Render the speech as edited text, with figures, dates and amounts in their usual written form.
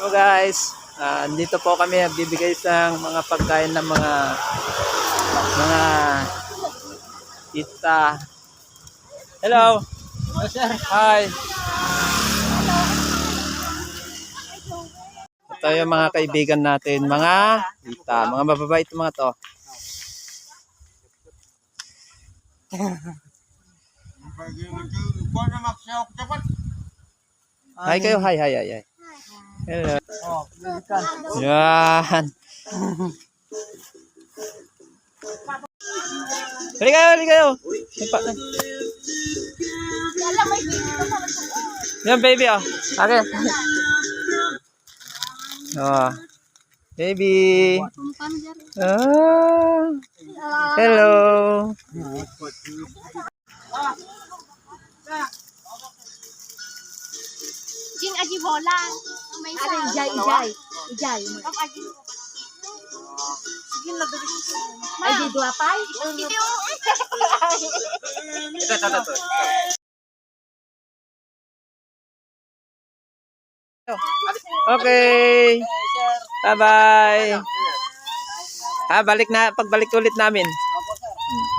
So guys, dito po kami bibigay ng mga pagkain ng mga tita. Hello. Hello, sir. Hi. Ito yung mga kaibigan natin, mga tita, mga mababait mga to. Hi kayo, hi. Hello. Oh, balikan. Yan. Hali kayo. Yan baby oh. Okay. Oh. Baby. Ah. Hello. Jing aji bola. May isa. Ijay. Sige na dali. Ay di dua pay. Ito. Okay. Bye-bye. Balik na pagbalik ulit namin. Opo, sir.